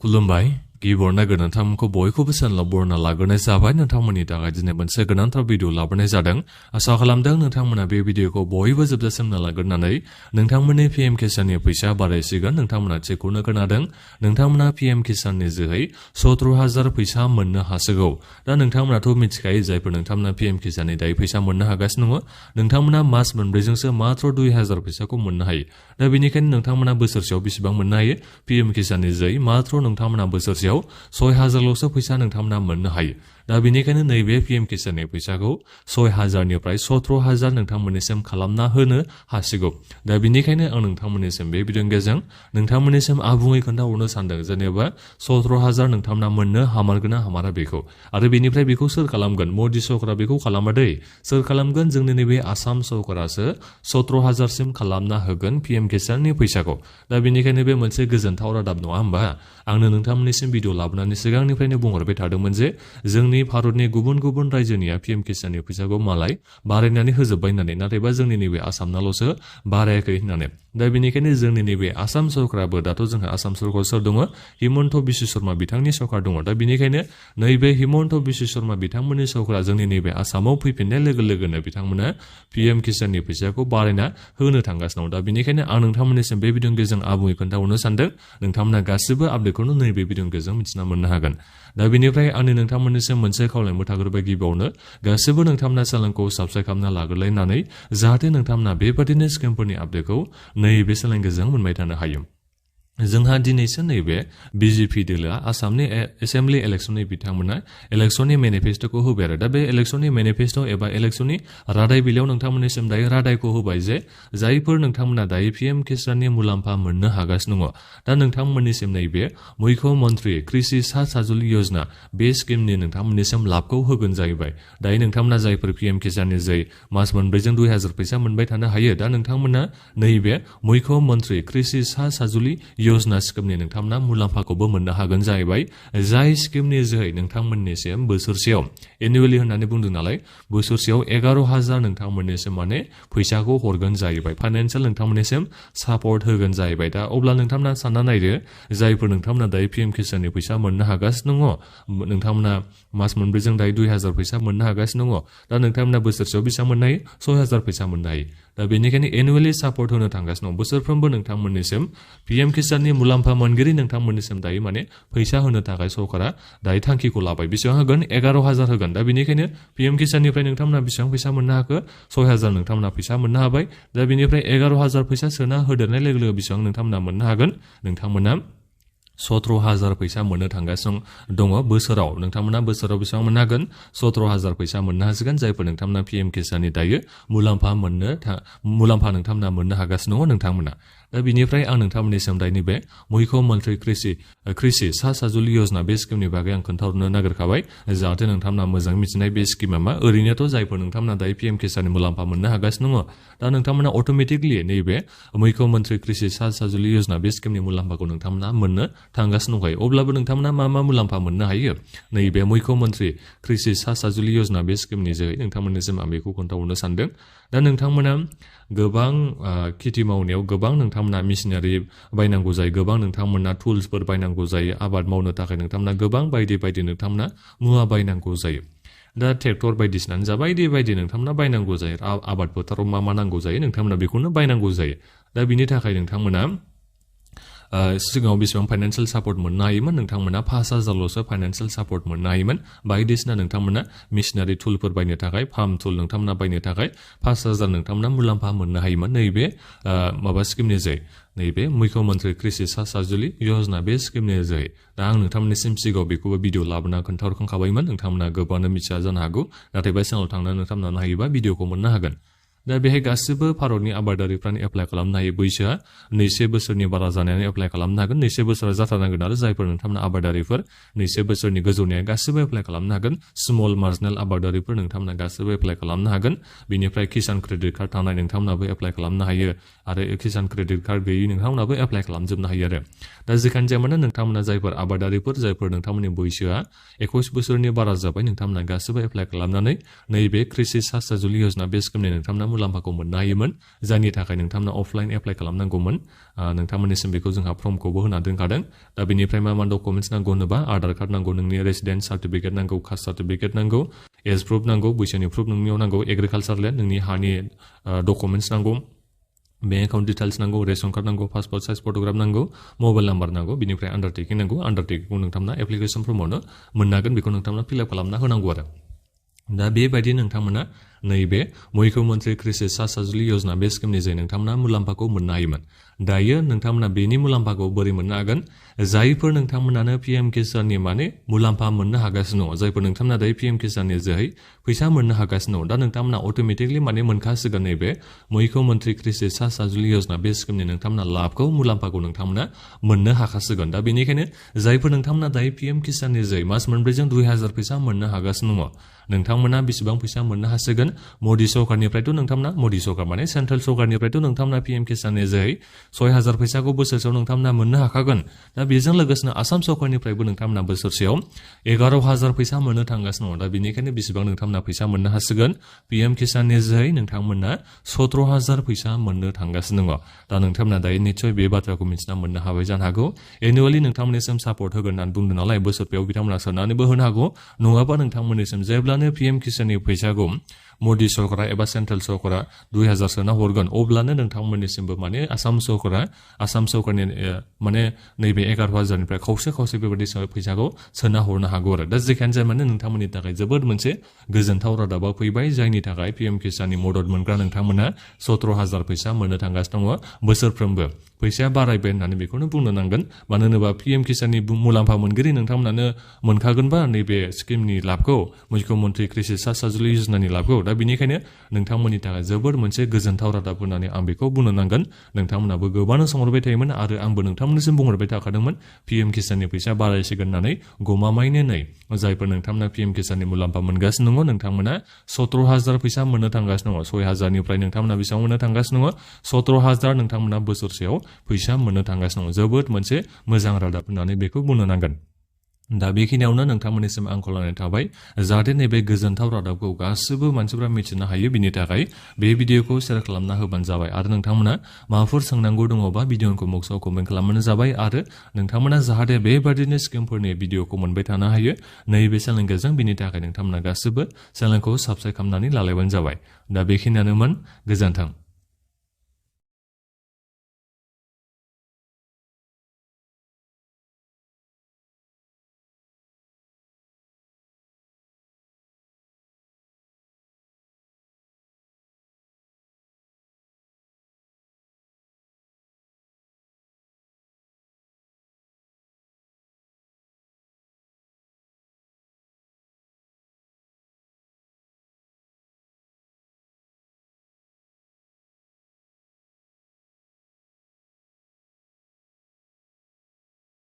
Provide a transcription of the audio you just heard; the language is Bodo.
खुलुमबाय गिबियावनो नोंथांमोनखौ बयखौबो चेनेलाव बरायना लाग्रोनाय जाबाय नोंथांमोननि थाखाय दिनै मोनसे गोनांथार भिडिअ लाबोनाय जादों आसा खालामदों नोंथांमोना बे भिडिअखौ बयबो जोबजासिम नायलांनानै नोंथांमोननि पीएम किसाननि फैसा बारायसिगोन नोंथांमोना थिगखौनो खोनादों नोंथांमोना पीएम किसाननि जोहै 17,000 फैसा मोननो हासिगौ दा नोंथांमोनाथ' मिथिखायो जायफोर नोंथांमोना पीएम किसाननि दायो फैसा मोननो हागासिनो दङ नोंथांमोना मास मोनब्रैजोंसो मात्र 2,000 फैसाखौ मोननो हायो दा बेनिखायनो नोंथांमोना बोसोरसेयाव बेसेबां मोननो हायो पीएम किसाननि जोहै मात्र नोंथांमोना बोसोरसेयाव 6,000 ल'सो फैसा नोंथांमोना मोननो हायो दा बेनिखायनो नैबे पीएम किसाननि फैसाखौ 6,000 निफ्राय 17,000 नोंथांमोननिसिम खालामना होनो हासिगौ दा बेनिखायनो आं नोंथांमोननिसिम बे भिडिअनि गेजेरजों नोंथांमोननिसिम आबुङै खोन्थाहरनो सानदों जेनेबा 17,000 नोंथांमोना मोननो हामारगोन ना हामारा बेखौ आरो बेनिफ्राय बेखौ सोर खालामगोन मदि सरकारा बेखौ खालामा दै सोर खालामगोन जोंनि नैबे आसाम सरकारासो 17,000 सिम खालामना होगोन पीएम किसाननि फैसाखौ दा बेनिखायनो बे मोनसे गोजोनथाव रादाब नङा होमबा आंनो नोंथांमोननिसिम भिडिअ लाबोनानै सिगांनिफ्रायनो बुंहरबाय थादोंमोन जे जोंनि भारतनि गुबुन गुबुन रायजोनिया पीएम किसाननि फैसाखौ मालाय बारायनानै होजोबबाय होननानै नाथायबा जोंनि नैबे आसामनाल'सो बारायाखै होननानै दा बेनिखायनो जोंनि नैबे आसाम सरकाराबो दाथ' जोंहा आसाम सरकार सोर दङ हिमन्त बिश्व शर्मा बिथांनि सरकार दङ दा बेनिखायनो नैबे हिमन्त बिश्व शर्मा बिथांमोननि सरकारा जोंनि नैबे आसामाव फैफिननाय लोगो लोगोनो बिथांमोना पीएम किसाननि फैसाखौ बारायना होनो थांगासिनो दं दा बेनिखायनो आं नोंथांमोननिसिम बे भिडिअनि गेजेरजों आबुङै खोन्थाहरनो सानदों नोंथांमोना गासिबो आपडेटखौनो नैबे भिडिअनि गेजेरजों मिथिना मोननो हागोन दा बेनिफ्राय आंनि नोंथांमोननिसिम मोनसे खावलायनायबो थाग्रोबाय गिबियावनो गासिबो नोंथांमोना चेनेलखौ साबस्क्राइब खालामना लाग्रोलायनानै जाहाथे नोंथांमोना बेबादिनो स्किमफोरनि आपडेटखौ नैबे चेनेलनि गेजेरजों मोनबाय थानो हायो जोंहा दिनैसो नैबे बीजेपी दोलोआ आसामनि एसेम्बलि इलेक्शननि बिथांमोना इलेक्शननि मेनिफेस्ट'खौ होबाय आरो दा बे इलेक्शननि मेनिफेस्ट' एबा इलेक्शननि रादाय बिलाइयाव नोंथांमोननिसिम दायो रादायखौ होबाय जे जायफोर नोंथांमोना दायो पीएम किसाननि मुलाम्फा मोननो हागासिनो दङ दा नोंथांमोननिसिम नैबे मुख्यमन्त्री कृषि साजुलि योजना बे स्किमनि नोंथांमोननिसिम लाभखौ होगोन जाहैबाय दायो नोंथांमोना जायफोर पीएम किसाननि जै मास मोनब्रैजों 2,000 फैसा मोनबाय थानो हायो दा नोंथांमोना नैबे मुख्यमन्त्री कृषि साजुलि योजना स्किमनि नोंथांमोना मुलाम्फाखौबो मोननो हागोन जाहैबाय जाय स्किमनि जोहै नोंथांमोननिसिम बोसोरसेयाव एनुवेलि होननानै बुंदों नालाय बोसोरसेयाव 11,000 नोंथांमोननिसिम माने फैसाखौ हरगोन जाहैबाय फाइनान्सियेल नोंथांमोननिसिम सापर्ट होगोन जाहैबाय दा अब्ला नोंथांमोना सानना नायदो जायफोर नोंथांमोना दायो पीएम किसाननि फैसा मोननो हागासिनो दङ नोंथांमोना मास मोनब्रैजों दायो 2,000 फैसा मोननो हागासिनो दङ दा नोंथांमोना बोसोरसेयाव बेसेबां मोननो हायो 6,000 फैसा मोननो हायो दा बेनिखायनो एनुवेलि सापर्ट होनो थांगासिनो दं बोसोरफ्रोमबो नोंथांमोननिसिम पीएम किसाननि मुलाम्फा मोनगिरि नोंथांमोननिसिम दायो माने फैसा होनो थाखाय सरकारा दायो थांखिखौ लाबाय बेसेबां होगोन 11,000 होगोन दा बेनिखायनो पीएम किसाननिफ्राय नोंथांमोना बेसेबां फैसा मोननो हाखो 6,000 नोंथांमोना फैसा मोननो हाबाय दा बेनिफ्राय 11,000 फैसा सोना होदेरनाय लोगो लोगो बेसेबां नोंथांमोना मोननो हागोन नोंथांमोना 17,000 फैसा मोननो थांगासिनो दङ बोसोराव नोंथांमोना बोसोराव बेसेबां मोननो हागोन 17,000 फैसा मोननो हासिगोन जायफोर नोंथांमोना पीएम किसाननि दायो मुलाम्फा नोंथांमोना मोननो हागासिनो दङ नोंथांमोना दा बिनिफ्राय आं नोंथांमोननिसिम दायो नैबे मुख्यमन्त्री कृषि साजुलि योजना बे स्किमनि बागै आं खोन्थाहरनो नागिरखाबाय जाहाथे नोंथांमोना मोजाङै मिथिनाय बे स्किमा मा ओरैनोथ' जायफोर नोंथांमोना दायो पीएम किसाननि मुलाम्फा मोननो हागासिनो दङ दा नोंथांमोना अट'मेटिकलि नैबे मुख्यमन्त्री कृषि साजुलि योजना बे स्किमनि मुलाम्फाखौ नोंथांमोना मोननो थांगासिनो दंखायो अब्लाबो नोंथांमोना मा मुलाम्फा मोननो हायो नैबे मुख्यमन्त्री कृषि साजुलि योजना बे स्किमनि जोहै नोंथांमोननिसिम आं बेखौ खोन्थाहरनो सानदों दा नोंथांमोना गोबां खेथि मावनायाव गोबां नोंथांमोना मेसिनारि बायनांगौ जायो गोबां नोंथांमोना टुल्सफोर बायनांगौ जायो आबाद मावनो थाखाय नोंथांमोना गोबां बायदि नोंथांमोना मुवा बायनांगौ जायो दा ट्रेक्टर बायदिसिनानो जा बायदि नोंथांमोना बायनांगौ जायो आबाद फोथाराव मा नांगौ जायो नोंथांमोना बेखौनो बायनांगौ जायो दा बिनि थाखाय नोंथांमोना सिगाङाव बेसेबां फाइनान्सियेल सापर्ट मोननो हायोमोन नोंथांमोना 5,000 ल'सो फाइनान्सियेल सापर्ट मोननो हायोमोन बायदिसिना नोंथांमोना मेसिनारि टुलफोर बायनो थाखाय फार्म टुल नोंथांमोना बायनो थाखाय 5,000 नोंथांमोना मुलाम्फा मोननो हायोमोन नैबे माबा स्किमनि जोहै नैबे मुख्यमन्त्री कृषि साजुलि योजना बे स्किमनि जोहै दा आं नोंथांमोननिसिम सिगाङाव बेखौबो भिडिअ लाबोना खोन्थाहरखांखाबायमोन नोंथांमोना गोबाङानो मिथिया जानो हागौ नाथाय बे चेनेलाव थांनानै नोंथांमोना नायोबा भिडिअखौ मोननो हागोन दा बेहाय गासिबो भारतनि आबादारिफ्रानो एप्लाइ खालामनो हायो बैसोआ 2 बोसोरनि बारा जानायानो एप्लाइ खालामनो हागोन 2 बोसोरा जाथारनांगोन आरो जायफोर नोंथांमोना आबादारिफोर 2 बोसोरनि गोजौनिया गासिबो एप्लाइ खालामनो हागोन स्मल मार्जिनेल आबादारिफोर नोंथांमोना गासिबो एप्लाइ खालामनो हागोन बेनिफ्राय किसान क्रेडिट कार्ड थानाय नोंथांमोनाबो एप्लाइ खालामनो हायो आरो किसान क्रेडिट कार्ड गैयै नोंथांमोनाबो एप्लाइ खालामजोबनो हायो आरो दा जेखायनो जाया मानो नोंथांमोना जायफोर आबादारिफोर जायफोर नोंथांमोननि बैसोआ 21 बोसोरनि बारा जाबाय नोंथांमोना गासिबो एप्लाइ खालामनानै नैबे कृषि साजुलि योजना बे स्किमनि नोंथांमोना मुलाम्फाखौ मोननो हायोमोन जायनि थाखाय नोंथांमोना अफलाइन एप्लाइ खालामनांगौमोन नोंथांमोननिसिम बेखौ जोंहा फर्मखौबो होना दोनखादों दा बेनिफ्राय मा डकुमेन्ट्स नांगौ होनोबा आधार कार्ड नांगौ नोंनि रेसिडेन्स सार्टिफिकेट नांगौ कास्ट सार्टिफिकेट नांगौ एज प्रुफ नांगौ बैसोनि प्रुफ नोंनियाव नांगौ एग्रिकालचार लेन्ड नोंनि हानि डकुमेन्ट्स नांगौ बैंक एकाउन्ट डिटेल्स नांगौ रेशन कार्ड नांगौ पासपोर्ट साइज फटोग्राफ नांगौ मबाइल नाम्बार नांगौ बिनिफ्राय आन्डारटेकिं नांगौ आन्डारटेकिंखौ नोंथांमोना एप्लिकेसन फर्मावनो मोननो हागोन बेखौ नोंथांमोना फिलआप खालामना होनांगौ आरो दा बेबायदि नोंथांमोना नैबे मुख्यमन्त्रि कृषि सानज'लि योजना बे स्किमनि जे नोंथांमोना मुलाम्फाखौ मोननो हायोमोन दायो नोंथांमोना बेनि मुलाम्फाखौ बोरै मोननो हागोन जायफोर नोंथांमोनानो पीएम किसाननि माने मुलाम्फा मोननो हागासिनो दङ जायफोर नोंथांमोना दायो पीएम किसाननि जोहै फैसा मोननो हागासिनो दङ दा नोंथांमोना अट'मेटिकलि माने मोनखासिगोन नैबे मुख्यमन्त्रि कृषि सानज'लि योजना बे स्किमनि नोंथांमोना लाभखौ मुलाम्फाखौ नोंथांमोना मोननो हाखासिगोन दा बेनिखायनो जायफोर नोंथांमोना दायो पीएम किसाननि जोहै मास मोनब्रैजों 2000 फैसा मोननो हागासिनो दङ नोंथांमोना बेसेबां फैसा मोननो हासिगोन मदि सरकारनिफ्रायथ' नोंथांमोना मदि सरकार माने सेन्ट्रेल सरकारनिफ्रायथ' नोंथांमोना पीएम किसाननि जोहै 6000 फैसाखौ बोसोरसेयाव नोंथांमोना मोननो हाखागोन दा बेजों लोगोसेनो आसाम सरकारनिफ्रायबो नोंथांमोना बोसोरसेयाव 11000 फैसा मोननो थांगासिनो दङ दा बेनिखायनो बेसेबां नोंथांमोना फैसा मोननो हासिगोन पीएम किसाननि जोहै नोंथांमोना 17000 फैसा मोननो थांगासिनो दङ दा नोंथांमोना दायो निस्सय बे बाथ्राखौ मिथिना मोननो हाबाय जानो हागौ एनुवेलि नोंथांमोननिसिम सापर्ट होगोन होननानै बुंदों नालाय बोसोरफायाव बिथांमोना सोनानैबो होनो हागौ नङाबा नोंथांमोननिसिम जेब्लानो पीएम किसाननि फैसाखौ मदि सरकारा एबा सेन्ट्रेल सरकारा 2000 सोना हरगोन अब्लानो नोंथांमोननिसिमबो माने आसाम सरकारनि माने नैबे 11000निफ्राय खावसे बेबायदि फैसाखौ सोना हरनो हागौ आरो दा जेखियानो जाया माने नोंथांमोननि थाखाय जोबोद मोनसे गोजोनथाव रादाबा फैबाय जायनि थाखाय पीएम किसाननि मदद मोनग्रा नोंथांमोना 17000 फैसा मोननो थांगासिनो दङ बोसोरफ्रोमबो फैसाया बारायबाय होननानै बेखौनो बुंनो नांगोन मानो होनोबा पीएम किसाननि मुलाम्फा मोनगिरि नोंथांमोनानो मोनखागोनबा नैबे स्किमनि लाभखौ मुख्यमन्त्रि कृषि सानज'लि योजनानि लाभखौ दा बेनिखायनो नोंथांमोननि थाखाय जोबोद मोनसे गोजोनथाव रादाब होननानै आं बेखौ बुंनो नांगोन नोंथांमोनाबो गोबांनो सोंहरबाय थायोमोन आरो आंबो नोंथांमोननिसिम बुंहरबाय थाखादोंमोन पीएम किसाननि फैसा बारायसिगोन होननानै गमामायैनो नै जायफोर नोंथांमोना पीएम किसाननि मुलाम्फा मोनगासिनो दङ नोंथांमोना 17000 फैसा मोननो थांगासिनो दङ 6000निफ्राय नोंथांमोना बेसेबां मोननो थांगासिनो दङ 17000 नोंथांमोना बोसोरसेयाव फैसा मोननो थांगासिनो दङ जोबोद मोनसे मोजां रादाब होननानै बेखौ बुंनो नांगोन दा बेखिनियावनो नोंथांमोननिसिम आं खावलायनाय थाबाय जाहाथे नैबे गोजोनथाव रादाबखौ गासिबो मानसिफ्रा मिथिनो हायो बिनि थाखाय बे भिडिअखौ शेयार खालामना होबानो जाबाय आरो नोंथांमोना माबाफोर सोंनांगौ दङबा भिडिअखौ बक्सआव कमेन्ट खालामबानो जाबाय आरो नोंथांमोना जाहाथे बेबादिनो स्किमफोरनि भिडिअखौ मोनबाय थानो हायो नैबे चेनेलनि गेजेरजों बिनि थाखाय नोंथांमोना गासिबो चेनेलखौ साबस्क्राइब खालामनानै लालायबानो जाबाय दा बेखिनियानोमोन गोजोन्थों